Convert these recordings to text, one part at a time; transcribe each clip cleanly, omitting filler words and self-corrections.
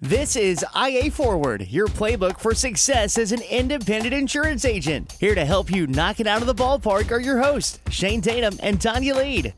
This is IA Forward, your playbook for success as an independent insurance agent. Here to help you knock it out of the ballpark are your hosts, Shane Tatum and Tonya Lead.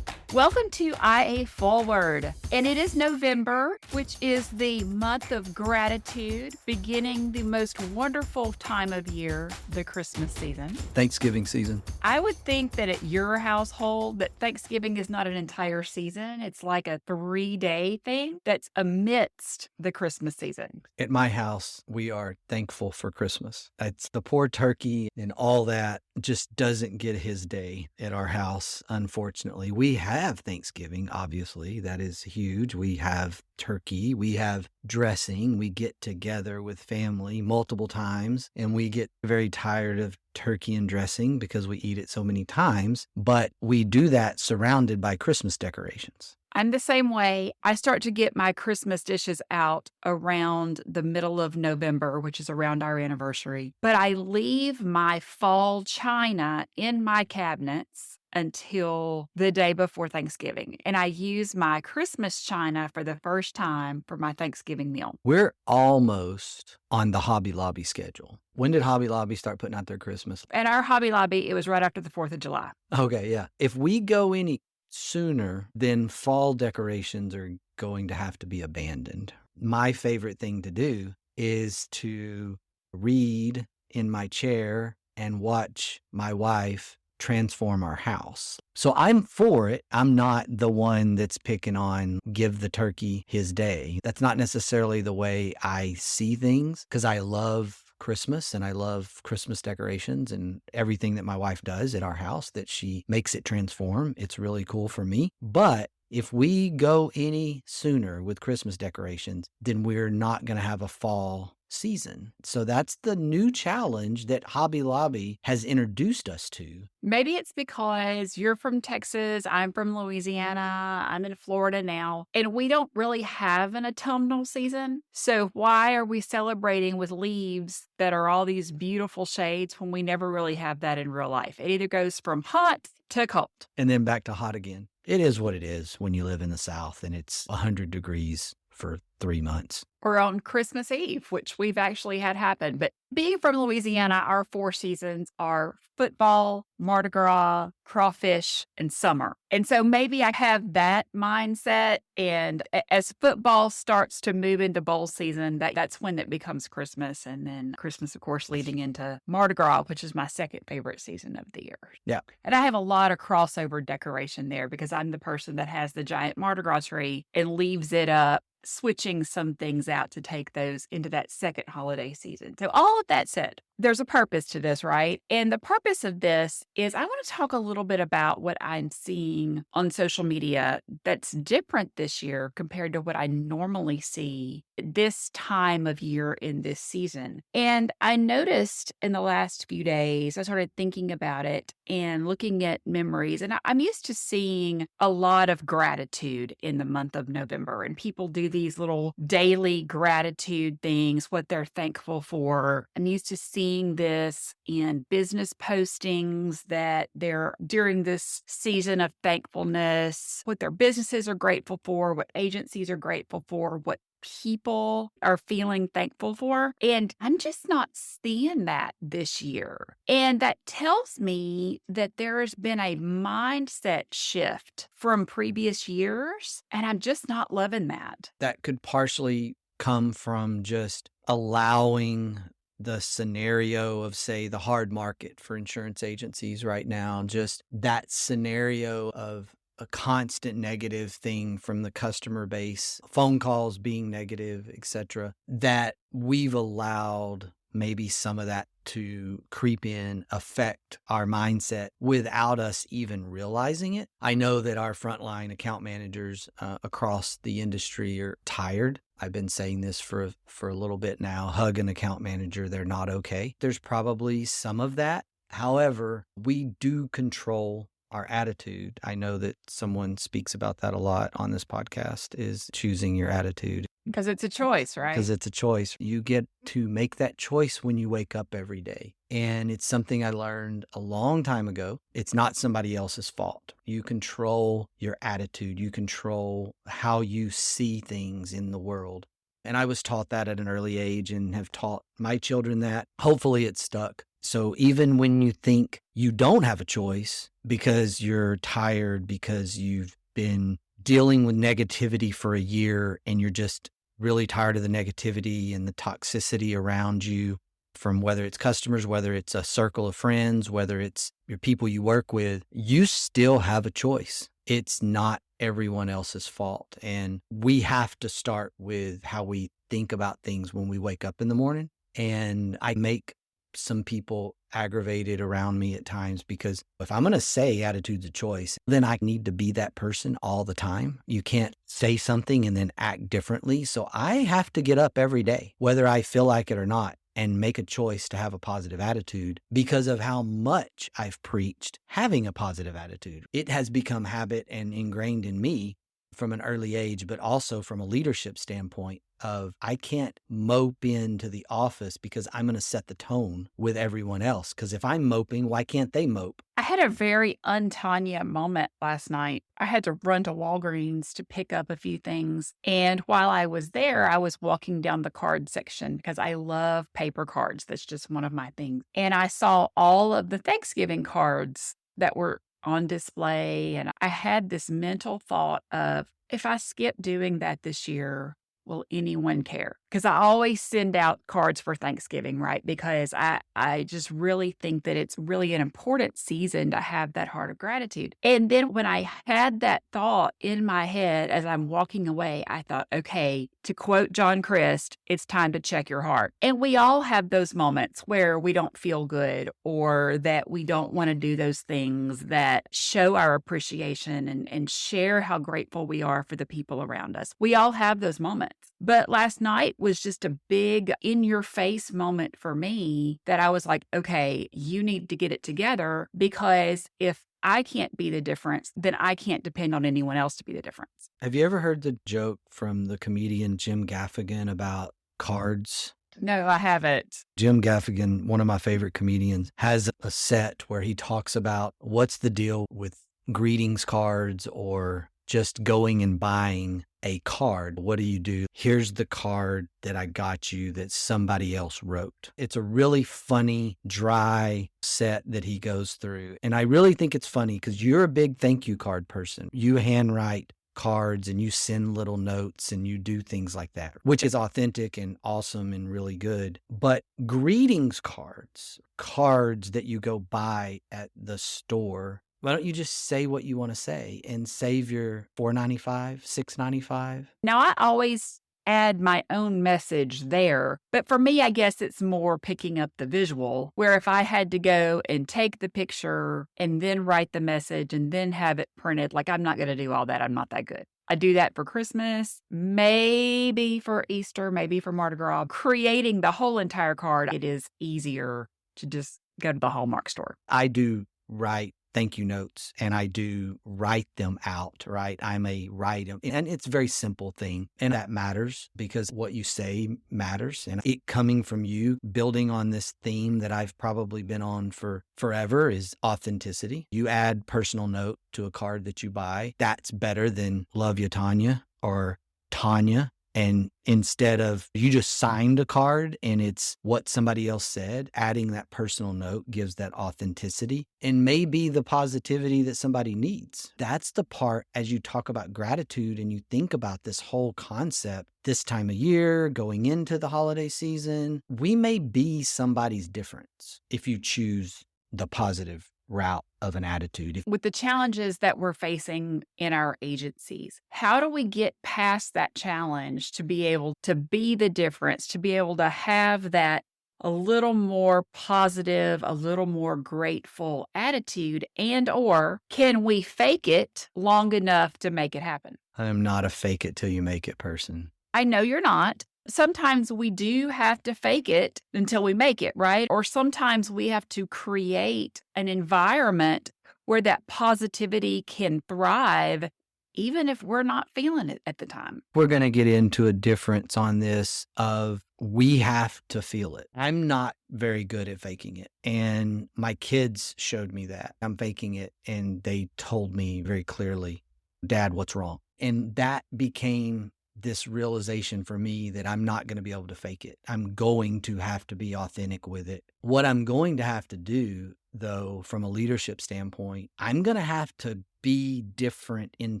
Welcome to IA Forward, and it is November, which is the month of gratitude, beginning the most wonderful time of year, the Christmas season. Thanksgiving season. I would think that at your household, that Thanksgiving is not an entire season. It's like a 3-day thing that's amidst the Christmas season. At my house, we are thankful for Christmas. It's the poor turkey and all that just doesn't get his day at our house, unfortunately. We have Thanksgiving, obviously. That is huge. We have turkey. We have dressing. We get together with family multiple times, and we get very tired of turkey and dressing because we eat it so many times. But we do that surrounded by Christmas decorations. I'm the same way. I start to get my Christmas dishes out around the middle of November, which is around our anniversary. But I leave my fall china in my cabinets until the day before Thanksgiving. And I use my Christmas china for the first time for my Thanksgiving meal. We're almost on the Hobby Lobby schedule. When did Hobby Lobby start putting out their Christmas? At our Hobby Lobby, it was right after the 4th of July. Okay, yeah. If we go any sooner, then fall decorations are going to have to be abandoned. My favorite thing to do is to read in my chair and watch my wife transform our house. So I'm for it. I'm not the one that's picking on give the turkey his day. That's not necessarily the way I see things, because I love Christmas and I love Christmas decorations and everything that my wife does at our house, that she makes it transform. It's really cool for me. But if we go any sooner with Christmas decorations, then we're not going to have a fall season. So that's the new challenge that Hobby Lobby has introduced us to. Maybe it's because you're from Texas, I'm from Louisiana, I'm in Florida now, and we don't really have an autumnal season. So why are we celebrating with leaves that are all these beautiful shades when we never really have that in real life? It either goes from hot to cold. And then back to hot again. It is what it is when you live in the South and it's 100 degrees for 3 months. Or on Christmas Eve, which we've actually had happen. But being from Louisiana, our 4 seasons are football, Mardi Gras, crawfish, and summer. And so maybe I have that mindset. And as football starts to move into bowl season, that's when it becomes Christmas. And then Christmas, of course, leading into Mardi Gras, which is my second favorite season of the year. Yeah. And I have a lot of crossover decoration there because I'm the person that has the giant Mardi Gras tree and leaves it up, switching some things out to take those into that second holiday season. So all of that said, there's a purpose to this, right? And the purpose of this is I want to talk a little bit about what I'm seeing on social media that's different this year compared to what I normally see this time of year in this season. And I noticed in the last few days, I started thinking about it and looking at memories. And I'm used to seeing a lot of gratitude in the month of November. And people do these little daily gratitude things, what they're thankful for. I'm used to seeing this in business postings that they're during this season of thankfulness, what their businesses are grateful for, what agencies are grateful for, what people are feeling thankful for. And I'm just not seeing that this year. And that tells me that there has been a mindset shift from previous years. And I'm just not loving that. That could partially come from just allowing the scenario of, say, the hard market for insurance agencies right now, just that scenario of a constant negative thing from the customer base, phone calls being negative, etc., that we've allowed maybe some of that to creep in, affect our mindset without us even realizing it. I know that our frontline account managers across the industry are tired. I've been saying this for a little bit now. Hug an account manager, they're not okay. There's probably some of that. However, we do control our attitude. I know that someone speaks about that a lot on this podcast, is choosing your attitude. Because it's a choice, right? Because it's a choice. You get to make that choice when you wake up every day. And it's something I learned a long time ago. It's not somebody else's fault. You control your attitude. You control how you see things in the world. And I was taught that at an early age and have taught my children that. Hopefully it's stuck. So even when you think you don't have a choice because you're tired, because you've been dealing with negativity for a year and you're just really tired of the negativity and the toxicity around you, from whether it's customers, whether it's a circle of friends, whether it's your people you work with, you still have a choice. It's not everyone else's fault. And we have to start with how we think about things when we wake up in the morning. And I make some people aggravated around me at times because if I'm going to say attitude's a choice, then I need to be that person all the time. You can't say something and then act differently. So I have to get up every day, whether I feel like it or not, and make a choice to have a positive attitude because of how much I've preached having a positive attitude. It has become habit and ingrained in me from an early age, but also from a leadership standpoint of I can't mope into the office because I'm going to set the tone with everyone else. Because if I'm moping, why can't they mope? I had a very un-Tonya moment last night. I had to run to Walgreens to pick up a few things. And while I was there, I was walking down the card section because I love paper cards. That's just one of my things. And I saw all of the Thanksgiving cards that were on display. And I had this mental thought of, if I skip doing that this year, will anyone care? Because I always send out cards for Thanksgiving, right? Because I just really think that it's really an important season to have that heart of gratitude. And then when I had that thought in my head as I'm walking away, I thought, okay, to quote John Christ, it's time to check your heart. And we all have those moments where we don't feel good or that we don't want to do those things that show our appreciation and share how grateful we are for the people around us. We all have those moments. But last night was just a big in-your-face moment for me that I was like, okay, you need to get it together because if I can't be the difference, then I can't depend on anyone else to be the difference. Have you ever heard the joke from the comedian Jim Gaffigan about cards? No, I haven't. Jim Gaffigan, one of my favorite comedians, has a set where he talks about what's the deal with greetings cards or just going and buying a card. What do? Here's the card that I got you that somebody else wrote. It's a really funny, dry set that he goes through. And I really think it's funny because you're a big thank you card person. You handwrite cards and you send little notes and you do things like that, which is authentic and awesome and really good. But greetings cards that you go buy at the store, why don't you just say what you want to say and save your $4.95, $6.95? Now, I always add my own message there, but for me, I guess it's more picking up the visual, where if I had to go and take the picture and then write the message and then have it printed, like I'm not going to do all that. I'm not that good. I do that for Christmas, maybe for Easter, maybe for Mardi Gras. Creating the whole entire card, it is easier to just go to the Hallmark store. I do write thank you notes and I do write them out, right? I may write them and it's a very simple thing. And that matters because what you say matters. And it coming from you, building on this theme that I've probably been on for forever is authenticity. You add personal note to a card that you buy. That's better than love you, Tonya or Tonya. And instead of you just signed a card and it's what somebody else said, adding that personal note gives that authenticity and maybe the positivity that somebody needs. That's the part as you talk about gratitude and you think about this whole concept this time of year, going into the holiday season, we may be somebody's difference if you choose the positive route of an attitude. With the challenges that we're facing in our agencies, how do we get past that challenge to be able to be the difference, to be able to have that a little more positive, a little more grateful attitude, and or can we fake it long enough to make it happen? I am not a fake it till you make it person. I know you're not. Sometimes we do have to fake it until we make it, right? Or sometimes we have to create an environment where that positivity can thrive, even if we're not feeling it at the time. We're going to get into a difference on this of we have to feel it. I'm not very good at faking it. And my kids showed me that. I'm faking it. And they told me very clearly, Dad, what's wrong? And that became this realization for me that I'm not going to be able to fake it. I'm going to have to be authentic with it. What I'm going to have to do, though, from a leadership standpoint, I'm going to have to be different in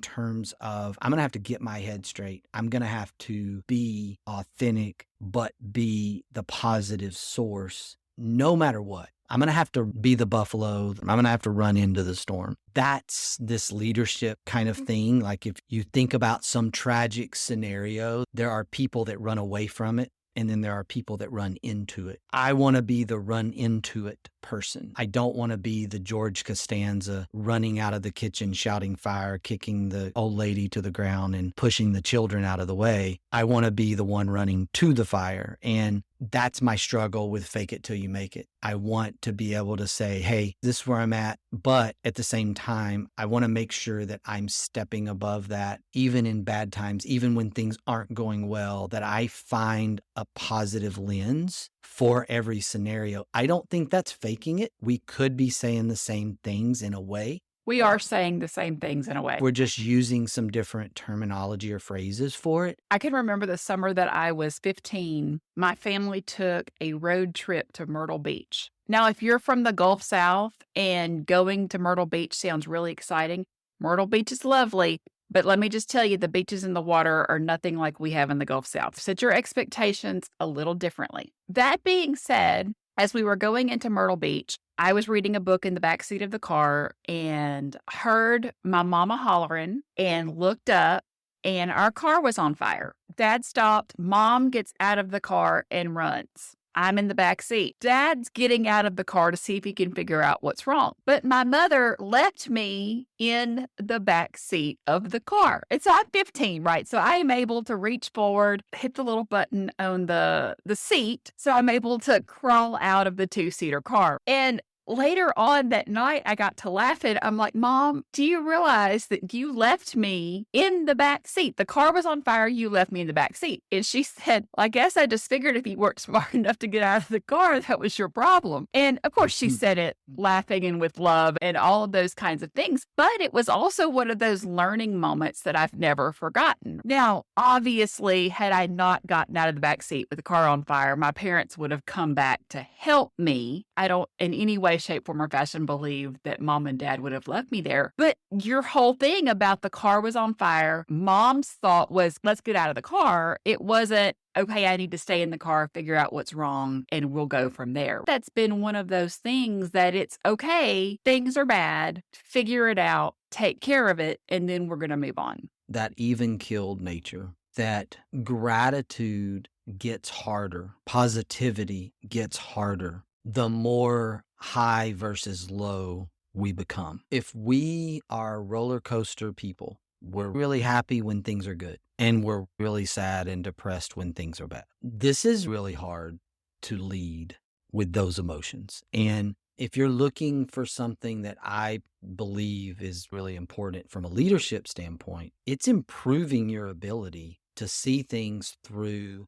terms of I'm going to have to get my head straight. I'm going to have to be authentic, but be the positive source no matter what. I'm going to have to be the buffalo. I'm going to have to run into the storm. That's this leadership kind of thing. Like if you think about some tragic scenario, there are people that run away from it. And then there are people that run into it. I want to be the run into it person. I don't want to be the George Costanza running out of the kitchen, shouting fire, kicking the old lady to the ground and pushing the children out of the way. I want to be the one running to the fire. And that's my struggle with fake it till you make it. I want to be able to say, hey, this is where I'm at. But at the same time, I want to make sure that I'm stepping above that, even in bad times, even when things aren't going well, that I find a positive lens for every scenario. I don't think that's faking it. We could be saying the same things in a way. We are saying the same things in a way. We're just using some different terminology or phrases for it. I can remember the summer that I was 15, my family took a road trip to Myrtle Beach. Now, if you're from the Gulf South and going to Myrtle Beach sounds really exciting, Myrtle Beach is lovely, but let me just tell you, the beaches and the water are nothing like we have in the Gulf South. Set your expectations a little differently. That being said, as we were going into Myrtle Beach, I was reading a book in the backseat of the car and heard my mama hollering and looked up, and our car was on fire. Dad stopped. Mom gets out of the car and runs. I'm in the back seat. Dad's getting out of the car to see if he can figure out what's wrong. But my mother left me in the back seat of the car. And so I'm 15, right? So I am able to reach forward, hit the little button on the seat. So I'm able to crawl out of the two-seater car. And later on that night, I got to laughing. I'm like, Mom, do you realize that you left me in the back seat? The car was on fire. You left me in the back seat. And she said, I guess I just figured if you weren't smart enough to get out of the car, that was your problem. And of course, she said it laughing and with love and all of those kinds of things. But it was also one of those learning moments that I've never forgotten. Now, obviously, had I not gotten out of the back seat with the car on fire, my parents would have come back to help me. I don't in any way, shape, form, or fashion believe that Mom and Dad would have left me there. But your whole thing about the car was on fire, Mom's thought was, let's get out of the car. It wasn't, okay, I need to stay in the car, figure out what's wrong, and we'll go from there. That's been one of those things that it's okay, things are bad, figure it out, take care of it, and then we're going to move on. That even-keeled nature, that gratitude gets harder, positivity gets harder, the more high versus low we become. If we are roller coaster people, we're really happy when things are good, and we're really sad and depressed when things are bad. This is really hard to lead with those emotions. And if you're looking for something that I believe is really important from a leadership standpoint, it's improving your ability to see things through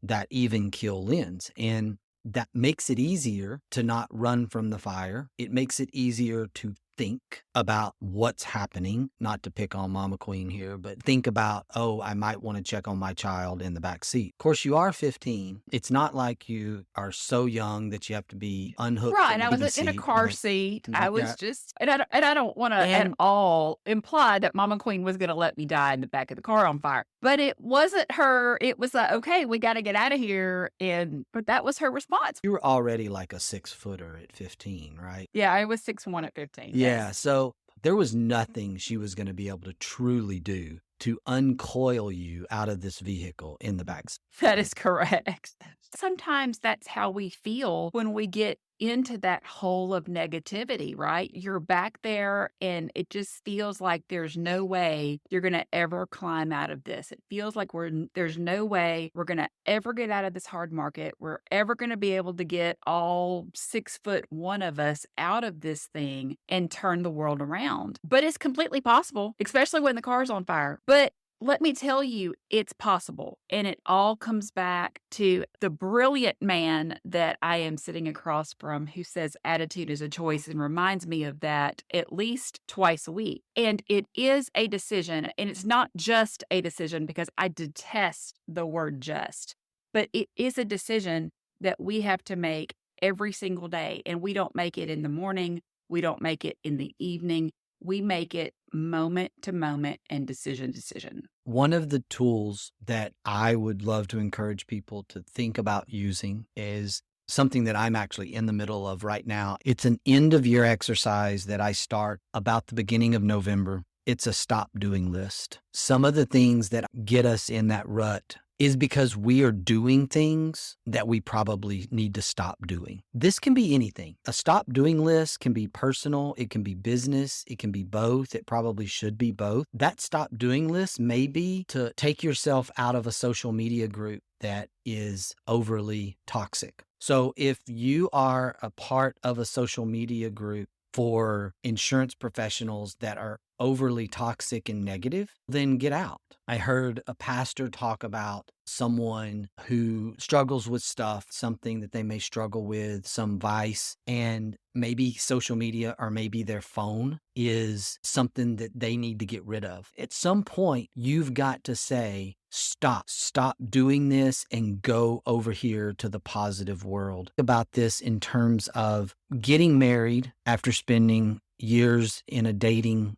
that even keel lens. And that makes it easier to not run from the fire. It makes it easier to think about what's happening, not to pick on Mama Queen here, but think about, oh, I might want to check on my child in the back seat. Of course, you are 15. It's not like you are so young that you have to be unhooked. Right, from and I the was in a seat, car right? seat. I was Yeah. just, and I don't want to at all imply that Mama Queen was going to let me die in the back of the car on fire. But it wasn't her. It was like, okay, we got to get out of here. But that was her response. You were already like a 6-footer at 15, right? Yeah, I was 6'1" at 15. Yeah, Yes. so there was nothing she was going to be able to truly do to uncoil you out of this vehicle in the backseat. That is correct. Sometimes that's how we feel when we get into that hole of negativity, right? You're back there and it just feels like there's no way you're going to ever climb out of this. It feels like there's no way we're going to ever get out of this hard market. We're ever going to be able to get all 6'1" of us out of this thing and turn the world around. But it's completely possible, especially when the car's on fire. But let me tell you, it's possible. And it all comes back to the brilliant man that I am sitting across from who says attitude is a choice and reminds me of that at least twice a week. And it is a decision. And it's not just a decision because I detest the word just, but it is a decision that we have to make every single day. And we don't make it in the morning. We don't make it in the evening. We make it moment to moment and decision to decision. One of the tools that I would love to encourage people to think about using is something that I'm actually in the middle of right now. It's an end of year exercise that I start about the beginning of November. It's a stop doing list. Some of the things that get us in that rut is because we are doing things that we probably need to stop doing. This can be anything. A stop doing list can be personal, it can be business, it can be both. It probably should be both. That stop doing list may be to take yourself out of a social media group that is overly toxic. So if you are a part of a social media group for insurance professionals that are overly toxic and negative, then get out. I heard a pastor talk about someone who struggles with stuff, something that they may struggle with, some vice, and maybe social media or maybe their phone is something that they need to get rid of. At some point, you've got to say, stop doing this and go over here to the positive world. About this in terms of getting married after spending years in a dating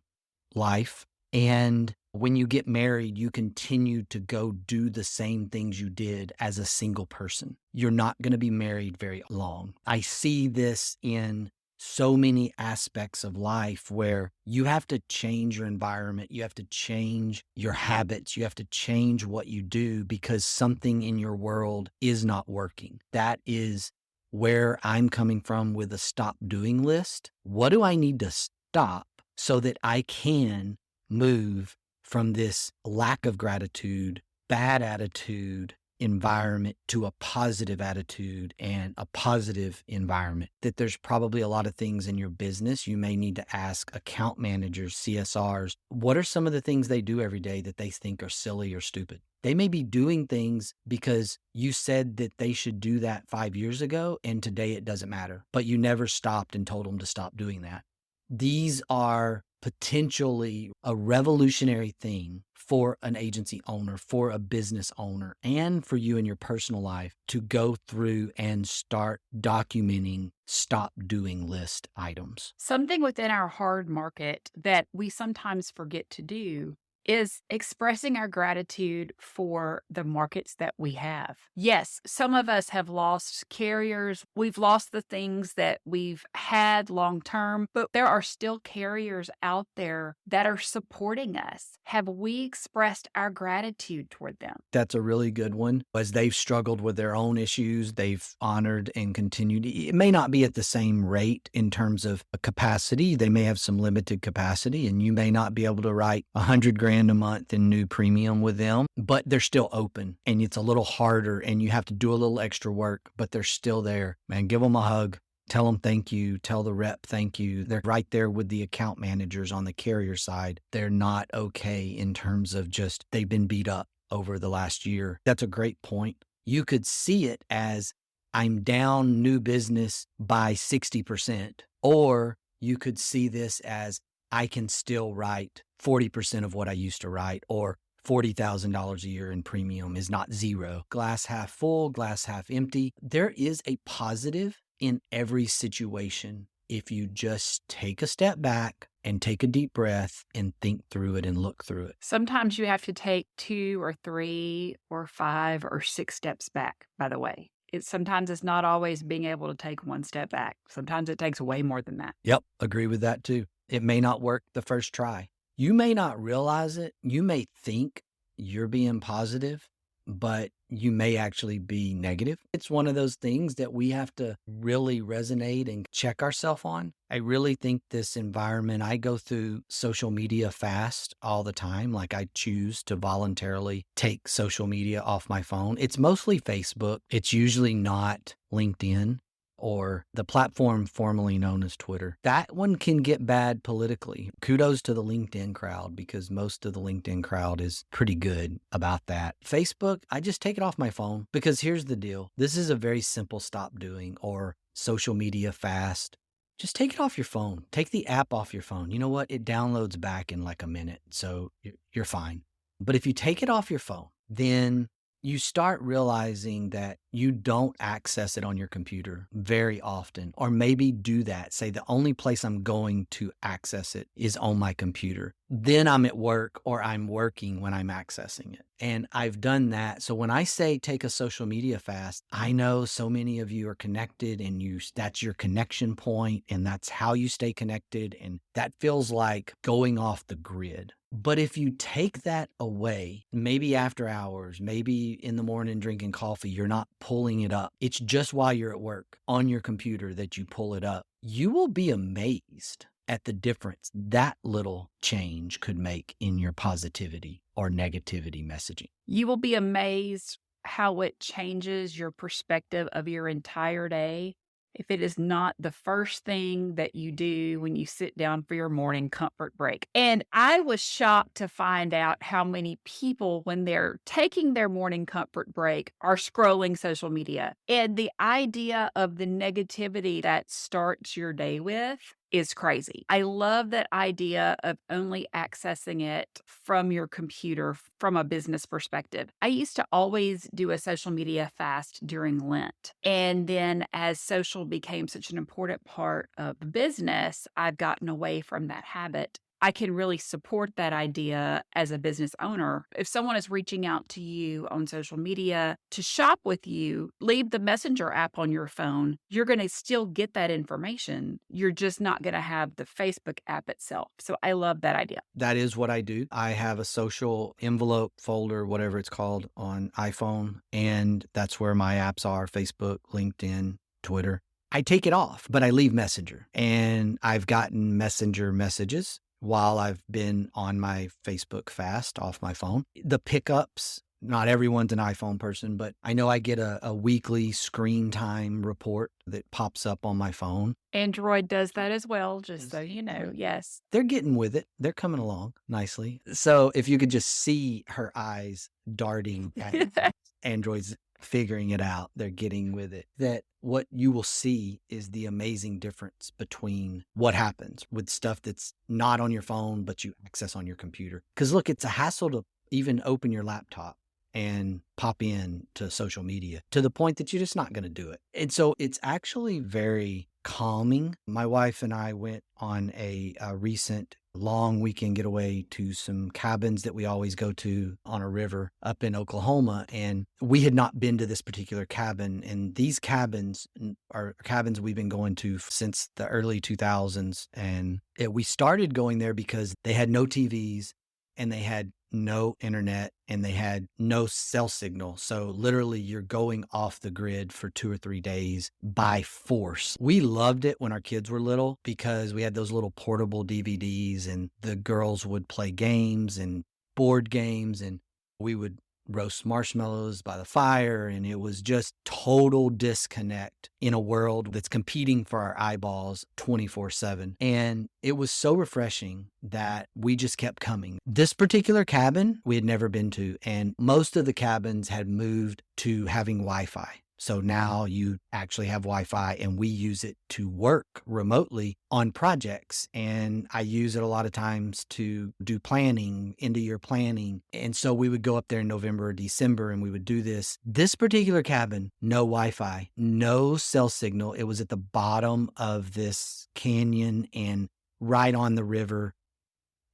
life. And when you get married, you continue to go do the same things you did as a single person. You're not going to be married very long. I see this in so many aspects of life where you have to change your environment. You have to change your habits. You have to change what you do because something in your world is not working. That is where I'm coming from with a stop doing list. What do I need to stop so that I can move from this lack of gratitude, bad attitude environment to a positive attitude and a positive environment? That there's probably a lot of things in your business. You may need to ask account managers, CSRs, what are some of the things they do every day that they think are silly or stupid? They may be doing things because you said that they should do that 5 years ago, and today it doesn't matter, but you never stopped and told them to stop doing that. These are potentially a revolutionary thing for an agency owner, for a business owner, and for you in your personal life to go through and start documenting stop doing list items. Something within our hard market that we sometimes forget to do is expressing our gratitude for the markets that we have. Yes, some of us have lost carriers. We've lost the things that we've had long term, but there are still carriers out there that are supporting us. Have we expressed our gratitude toward them? That's a really good one. As they've struggled with their own issues, they've honored and continued. It may not be at the same rate in terms of a capacity. They may have some limited capacity, and you may not be able to write $100,000 a month in new premium with them, but they're still open, and it's a little harder and you have to do a little extra work, but they're still there. Man, give them a hug. Tell them thank you. Tell the rep thank you. They're right there with the account managers on the carrier side. They're not okay in terms of just they've been beat up over the last year. That's a great point. You could see it as I'm down new business by 60%, or you could see this as I can still write 40% of what I used to write, or $40,000 a year in premium is not zero. Glass half full, glass half empty. There is a positive in every situation if you just take a step back and take a deep breath and think through it and look through it. Sometimes you have to take 2 or 3 or 5 or 6 steps back, by the way. Sometimes it's not always being able to take one step back. Sometimes it takes way more than that. Yep, agree with that too. It may not work the first try. You may not realize it. You may think you're being positive, but you may actually be negative. It's one of those things that we have to really resonate and check ourselves on. I really think this environment, I go through social media fast all the time. Like I choose to voluntarily take social media off my phone. It's mostly Facebook. It's usually not LinkedIn. or the platform formerly known as Twitter. That one can get bad politically. Kudos to the LinkedIn crowd, because most of the LinkedIn crowd is pretty good about that. Facebook, I just take it off my phone, because here's the deal. This is a very simple stop doing, or social media fast. Just take it off your phone. Take the app off your phone. You know what? It downloads back in like a minute, so you're fine. But if you take it off your phone, then you start realizing that you don't access it on your computer very often, or maybe do that. Say the only place I'm going to access it is on my computer. Then I'm at work, or I'm working when I'm accessing it. And I've done that. So when I say take a social media fast, I know so many of you are connected, and that's your connection point, and that's how you stay connected. And that feels like going off the grid. But if you take that away, maybe after hours, maybe in the morning drinking coffee, you're not pulling it up. It's just while you're at work on your computer that you pull it up. You will be amazed at the difference that little change could make in your positivity or negativity messaging. You will be amazed how it changes your perspective of your entire day if it is not the first thing that you do when you sit down for your morning comfort break. And I was shocked to find out how many people, when they're taking their morning comfort break, are scrolling social media. And the idea of the negativity that starts your day with is crazy. I love that idea of only accessing it from your computer from a business perspective. I used to always do a social media fast during Lent. And then as social became such an important part of business, I've gotten away from that habit. I can really support that idea as a business owner. If someone is reaching out to you on social media to shop with you, leave the Messenger app on your phone. You're going to still get that information. You're just not going to have the Facebook app itself. So I love that idea. That is what I do. I have a social envelope folder, whatever it's called, on iPhone, and that's where my apps are: Facebook, LinkedIn, Twitter. I take it off, but I leave Messenger, and I've gotten Messenger messages while I've been on my Facebook fast off my phone. The pickups, not everyone's an iPhone person, but I know I get a weekly screen time report that pops up on my phone. Android does that as well, just so you know. Yes. They're getting with it. They're coming along nicely. So if you could just see her eyes darting at Android's figuring it out, they're getting with it. That what you will see is the amazing difference between what happens with stuff that's not on your phone, but you access on your computer. Because look, it's a hassle to even open your laptop and pop in to social media, to the point that you're just not going to do it. And so it's actually very calming. My wife and I went on a recent long weekend getaway to some cabins that we always go to on a river up in Oklahoma. And we had not been to this particular cabin. And these cabins are cabins we've been going to since the early 2000s. And we started going there because they had no TVs, and they had no internet, and they had no cell signal. So literally you're going off the grid for 2 or 3 days by force. We loved it when our kids were little because we had those little portable DVDs, and the girls would play games and board games, and we would roast marshmallows by the fire. And it was just total disconnect in a world that's competing for our eyeballs 24/7. And it was so refreshing that we just kept coming. This particular cabin we had never been to, and most of the cabins had moved to having Wi-Fi. So now you actually have Wi-Fi, and we use it to work remotely on projects. And I use it a lot of times to do planning, end of year planning. And so we would go up there in November or December, and we would do this. This particular cabin, no Wi-Fi, no cell signal. It was at the bottom of this canyon and right on the river.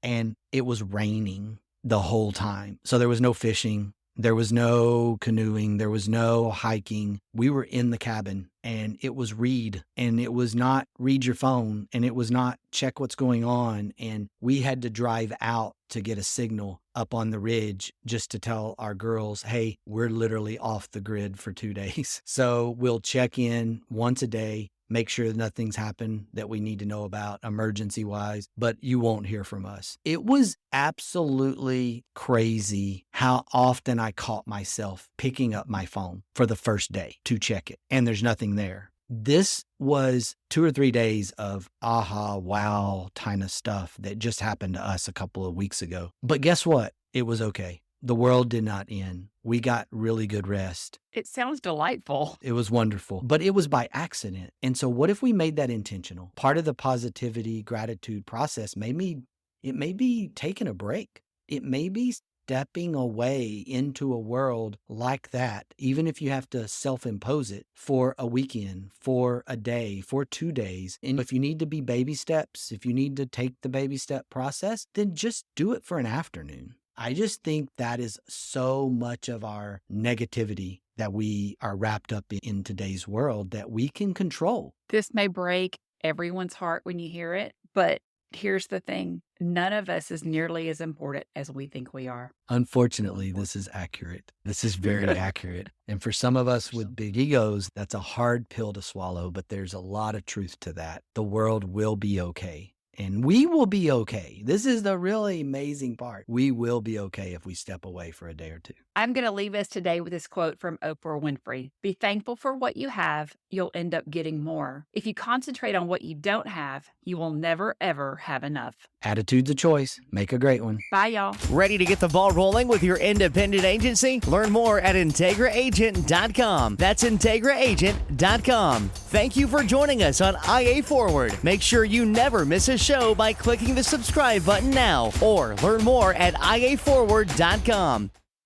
And it was raining the whole time. So there was no fishing. There was no canoeing. There was no hiking. We were in the cabin, and it was read, and it was not read your phone, and it was not check what's going on. And we had to drive out to get a signal up on the ridge just to tell our girls, hey, we're literally off the grid for 2 days. So we'll check in once a day, make sure nothing's happened that we need to know about emergency wise, but you won't hear from us. It was absolutely crazy how often I caught myself picking up my phone for the first day to check it, and there's nothing there. This was 2 or 3 days of aha, wow kind of stuff that just happened to us a couple of weeks ago. But guess what? It was okay. The world did not end. We got really good rest. It sounds delightful. It was wonderful, but it was by accident. And so what if we made that intentional? Part of the positivity, gratitude process may be taking a break. It may be stepping away into a world like that, even if you have to self-impose it for a weekend, for a day, for 2 days. And if you need to be baby steps, if you need to take the baby step process, then just do it for an afternoon. I just think that is so much of our negativity that we are wrapped up in today's world that we can control. This may break everyone's heart when you hear it, but here's the thing. None of us is nearly as important as we think we are. Unfortunately, this is accurate. This is very accurate. And for some of us with big egos, that's a hard pill to swallow, but there's a lot of truth to that. The world will be okay. And we will be okay. This is the really amazing part. We will be okay if we step away for a day or two. I'm going to leave us today with this quote from Oprah Winfrey. Be thankful for what you have. You'll end up getting more. If you concentrate on what you don't have, you will never, ever have enough. Attitude's a choice. Make a great one. Bye, y'all. Ready to get the ball rolling with your independent agency? Learn more at IntegraAgent.com. That's IntegraAgent.com. Thank you for joining us on IA Forward. Make sure you never miss a show by clicking the subscribe button now or learn more at IAForward.com.